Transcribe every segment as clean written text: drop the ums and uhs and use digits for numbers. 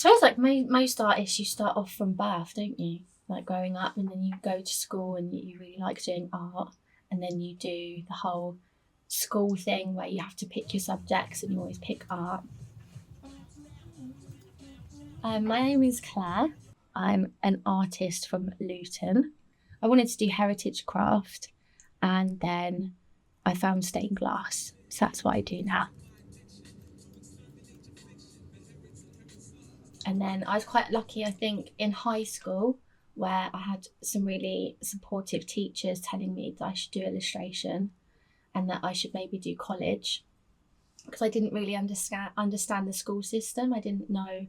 suppose like most artists, you start off from birth, don't you? Like growing up, and then you go to school and you really like doing art, and then you do the whole school thing where you have to pick your subjects and you always pick art. My name is Claire. I'm an artist from Luton. I wanted to do heritage craft, and then I found stained glass. So that's what I do now. And then I was quite lucky, I think, in high school, where I had some really supportive teachers telling me that I should do illustration and that I should maybe do college, because I didn't really understand the school system. I didn't know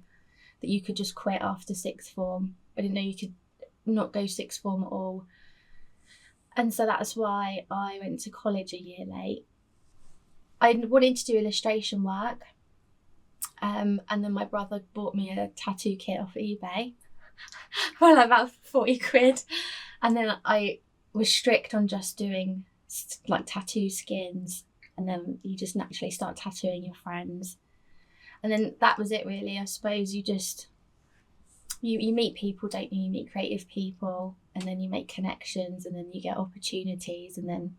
that you could just quit after sixth form. I didn't know you could not go sixth form at all. And so that's why I went to college a year late. I wanted to do illustration work. And then my brother bought me a tattoo kit off eBay for like about 40 quid. And then I was strict on just doing like tattoo skins. And then you just naturally start tattooing your friends. And then that was it really. I suppose you just, you meet people, don't you? You meet creative people, and then you make connections, and then you get opportunities, and then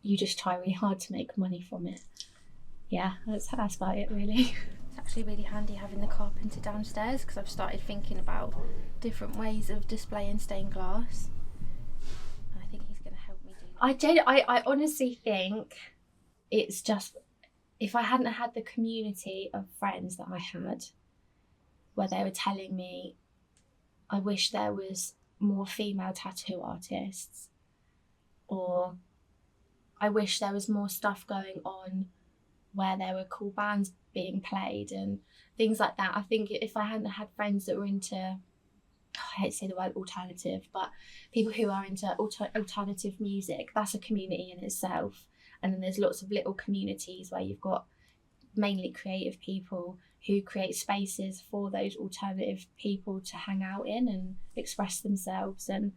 you just try really hard to make money from it. Yeah, that's about it really. It's actually really handy having the carpenter downstairs, because I've started thinking about different ways of displaying stained glass. And I think he's going to help me do that. I honestly think it's just, if I hadn't had the community of friends that I had, where they were telling me, I wish there was more female tattoo artists, or I wish there was more stuff going on where there were cool bands being played and things like that. I think if I hadn't had friends that were into, I hate to say the word alternative, but people who are into alternative music, that's a community in itself. And then there's lots of little communities where you've got mainly creative people who create spaces for those alternative people to hang out in and express themselves. And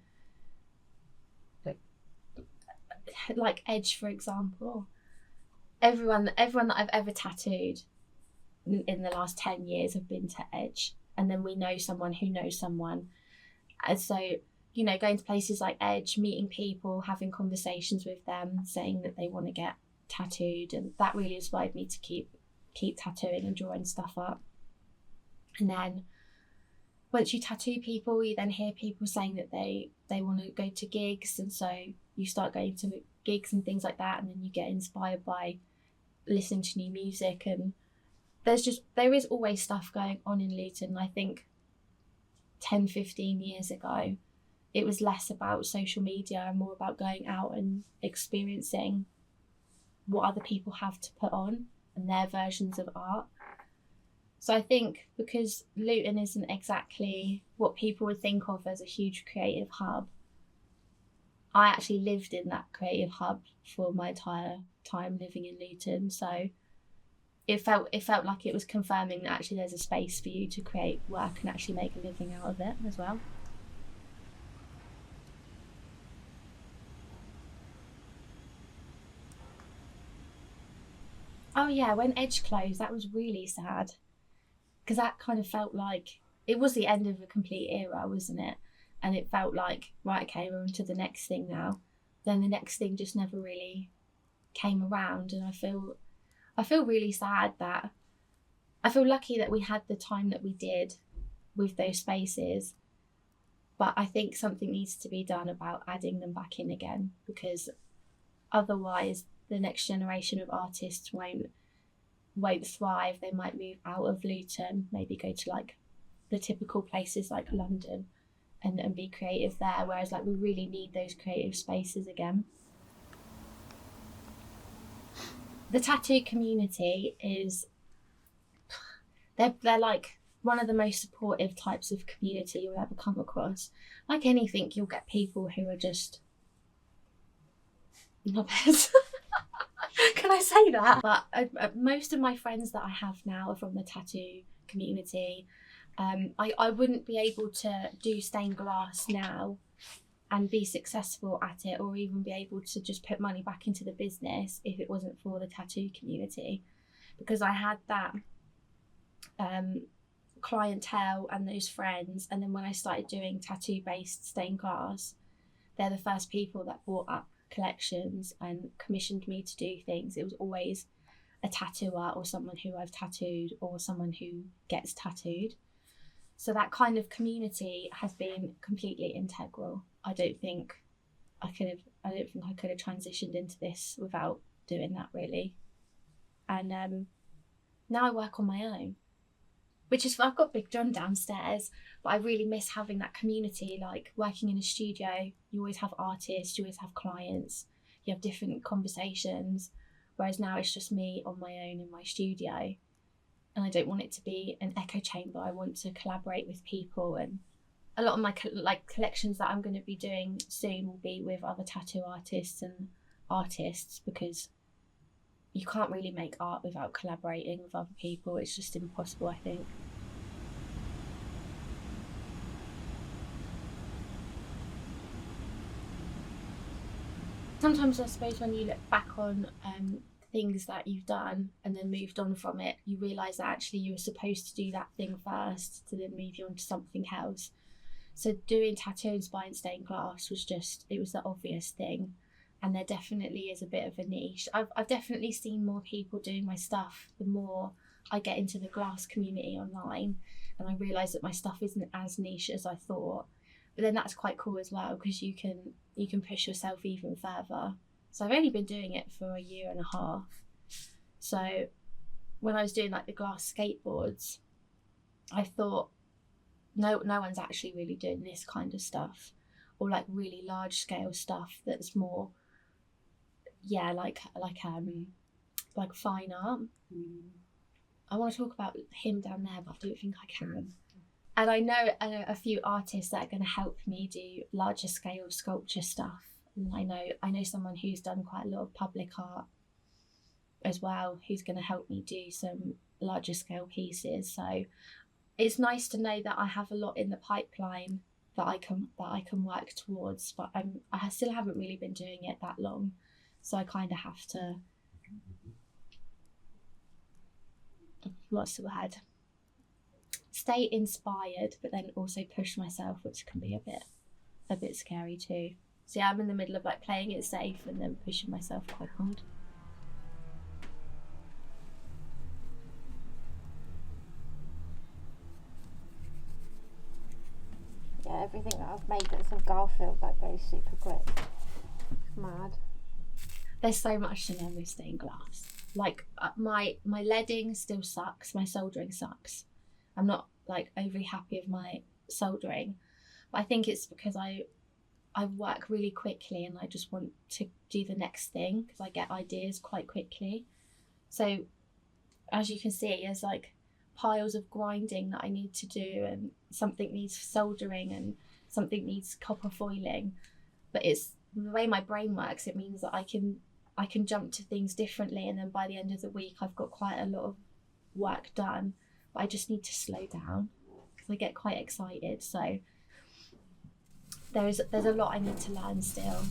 like Edge, for example, everyone that I've ever tattooed in the last 10 years have been to Edge, and then we know someone who knows someone. And so, you know, going to places like Edge, meeting people, having conversations with them, saying that they want to get tattooed, and that really inspired me to keep tattooing and drawing stuff up. And then once you tattoo people, you then hear people saying that they want to go to gigs, and so you start going to gigs and things like that, and then you get inspired by listening to new music. And there is always stuff going on in Luton. I think 10-15 years ago it was less about social media and more about going out and experiencing what other people have to put on and their versions of art. So I think because Luton isn't exactly what people would think of as a huge creative hub, I actually lived in that creative hub for my entire time living in Luton. So it felt like it was confirming that actually there's a space for you to create work and actually make a living out of it as well. Oh yeah, when Edge closed, that was really sad, because that kind of felt like it was the end of a complete era, wasn't it? And it felt like, right, okay, we're on to the next thing now. Then the next thing just never really came around, and I feel really sad that I feel lucky that we had the time that we did with those spaces, but I think something needs to be done about adding them back in again, because otherwise the next generation of artists won't thrive. They might move out of Luton, maybe go to like the typical places like London and be creative there, whereas like we really need those creative spaces again. The tattoo community is, they're like one of the most supportive types of community you'll ever come across. Like anything, you'll get people who are just knobheads. Can I say that? But most of my friends that I have now are from the tattoo community. I wouldn't be able to do stained glass now and be successful at it, or even be able to just put money back into the business if it wasn't for the tattoo community, because I had that clientele and those friends, and then when I started doing tattoo-based stained glass, they're the first people that bought up collections and commissioned me to do things. It was always a tattooer or someone who I've tattooed or someone who gets tattooed. So that kind of community has been completely integral. I don't think I could have transitioned into this without doing that, really. And now I work on my own, which is, I've got Big John downstairs, but I really miss having that community. Like working in a studio, you always have artists, you always have clients, you have different conversations, whereas now it's just me on my own in my studio. And I don't want it to be an echo chamber. I want to collaborate with people, and a lot of my collections that I'm going to be doing soon will be with other tattoo artists and artists, because you can't really make art without collaborating with other people. It's just impossible, I think. Sometimes I suppose when you look back on things that you've done and then moved on from it, you realise that actually you were supposed to do that thing first to then move you on to something else. So doing tattoo inspired stained glass was the obvious thing. And there definitely is a bit of a niche. I've definitely seen more people doing my stuff the more I get into the glass community online, and I realise that my stuff isn't as niche as I thought. But then that's quite cool as well, because you can push yourself even further. So I've only been doing it for a year and a half. So when I was doing like the glass skateboards, I thought no one's actually really doing this kind of stuff, or like really large scale stuff that's more like fine art. I want to talk about him down there, but I don't think I can. And I know a few artists that are going to help me do larger scale sculpture stuff. And I know someone who's done quite a lot of public art as well, who's going to help me do some larger scale pieces. So it's nice to know that I have a lot in the pipeline that I can work towards, but I still haven't really been doing it that long, so I kind of have to, what's the word, stay inspired, but then also push myself, which can be a bit scary too. So yeah, I'm in the middle of like playing it safe and then pushing myself quite hard. Yeah, everything that I've made that's of Garfield, that goes super quick. It's mad. There's so much to learn with stained glass. Like my leading still sucks, my soldering sucks. I'm not like overly happy with my soldering, but I think it's because I work really quickly and I just want to do the next thing, because I get ideas quite quickly. So as you can see, there's like piles of grinding that I need to do, and something needs soldering and something needs copper foiling. But it's the way my brain works, it means that I can jump to things differently, and then by the end of the week I've got quite a lot of work done. But I just need to slow down because I get quite excited. So there's a lot I need to learn still.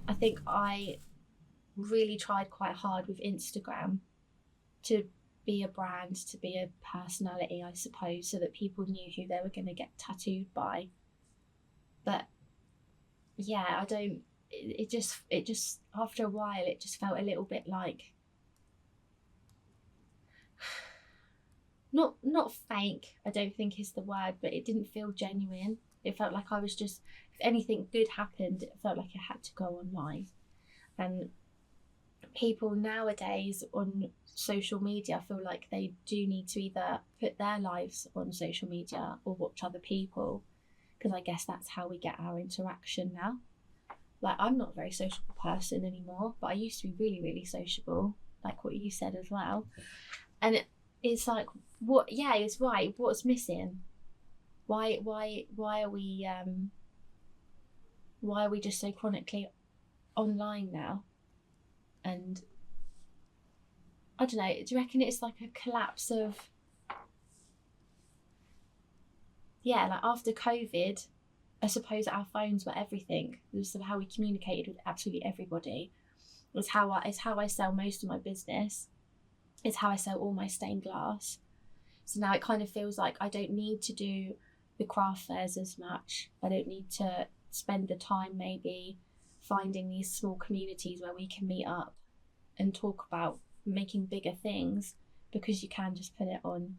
I think I really tried quite hard with Instagram to be a brand, to be a personality, I suppose, so that people knew who they were going to get tattooed by. But yeah, it just after a while it just felt a little bit like not fake, I don't think is the word, but it didn't feel genuine. It felt like I was just, if anything good happened, it felt like it had to go online. And people nowadays on social media feel like they do need to either put their lives on social media or watch other people, because I guess that's how we get our interaction now. Like, I'm not a very sociable person anymore, but I used to be really, really sociable, like what you said as well. And it's like, what? Yeah, it's right. What's missing? Why are we just so chronically online now? And I don't know, do you reckon it's like a collapse of, like after COVID, I suppose our phones were everything. It was how we communicated with absolutely everybody. It's how I sell most of my business. It's how I sell all my stained glass. So now it kind of feels like I don't need to do the craft fairs as much. I don't need to spend the time maybe finding these small communities where we can meet up and talk about making bigger things, because you can just put it on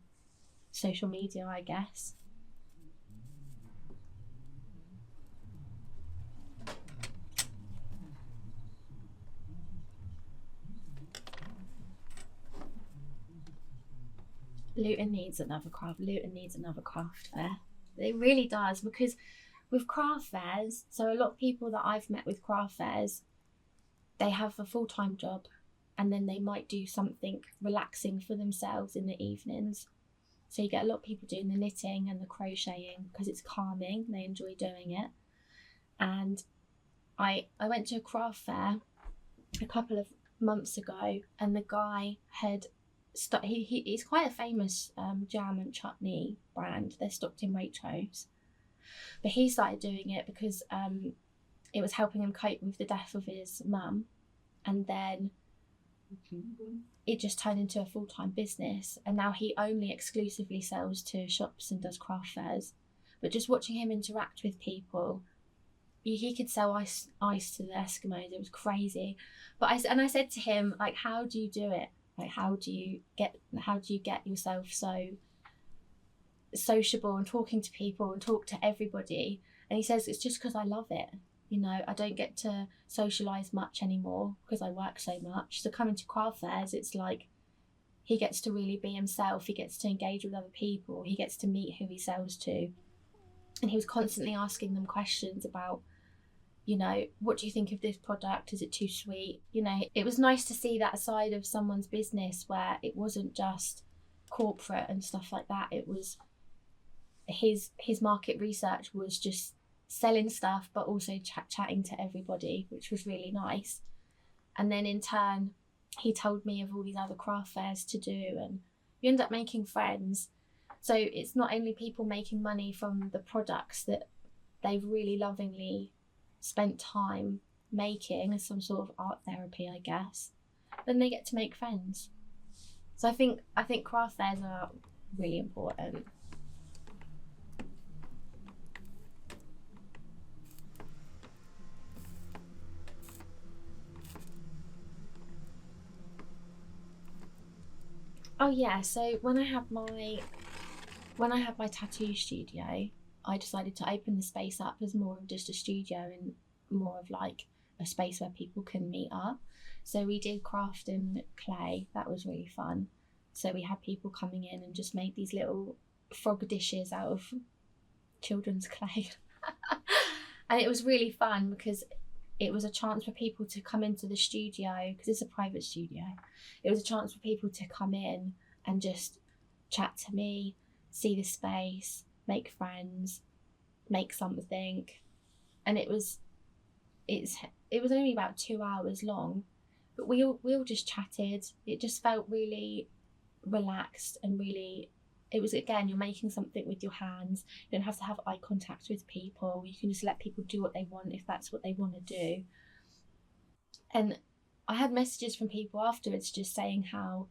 social media, I guess. Luton needs another craft fair. It really does, because with craft fairs, so a lot of people that I've met with craft fairs, they have a full-time job and then they might do something relaxing for themselves in the evenings. So you get a lot of people doing the knitting and the crocheting because it's calming, they enjoy doing it. And I went to a craft fair a couple of months ago, and the guy had he's quite a famous jam and chutney brand. They're stocked in Waitrose, but he started doing it because it was helping him cope with the death of his mum, and then it just turned into a full-time business, and now he only exclusively sells to shops and does craft fairs. But just watching him interact with people, he could sell ice to the Eskimos. It was crazy. But I said to him, like, how do you do it? Like, how do you get yourself so sociable and talking to people and talk to everybody? And he says, it's just because I love it. You know, I don't get to socialise much anymore because I work so much. So coming to craft fairs, it's like he gets to really be himself. He gets to engage with other people. He gets to meet who he sells to. And he was constantly asking them questions about, you know, what do you think of this product? Is it too sweet? You know, it was nice to see that side of someone's business where it wasn't just corporate and stuff like that. It was his market research was just selling stuff, but also chatting to everybody, which was really nice. And then in turn, he told me of all these other craft fairs to do, and you end up making friends. So it's not only people making money from the products that they've really lovingly spent time making as some sort of art therapy, I guess, then they get to make friends. So I think craft fairs are really important. Oh yeah, so when I had my tattoo studio, I decided to open the space up as more of just a studio and more of like a space where people can meet up. So we did craft and clay. That was really fun. So we had people coming in and just made these little frog dishes out of children's clay. And it was really fun because it was a chance for people to come into the studio, because it's a private studio. It was a chance for people to come in and just chat to me, see the space, make friends, make something. And it was only about 2 hours long, but we all just chatted. It just felt really relaxed and really, it was, again, you're making something with your hands. You don't have to have eye contact with people. You can just let people do what they want if that's what they want to do. And I had messages from people afterwards just saying how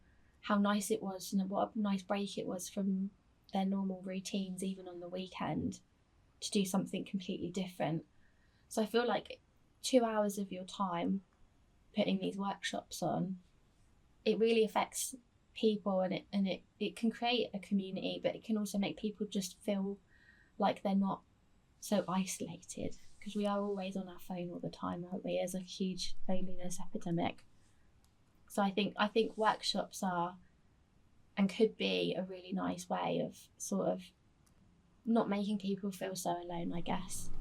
nice it was and what a nice break it was from their normal routines, even on the weekend, to do something completely different. So I feel like 2 hours of your time putting these workshops on, it really affects people, and it can create a community, but it can also make people just feel like they're not so isolated, because we are always on our phone all the time, aren't we? There's a huge loneliness epidemic. So I think workshops are and could be a really nice way of sort of not making people feel so alone, I guess.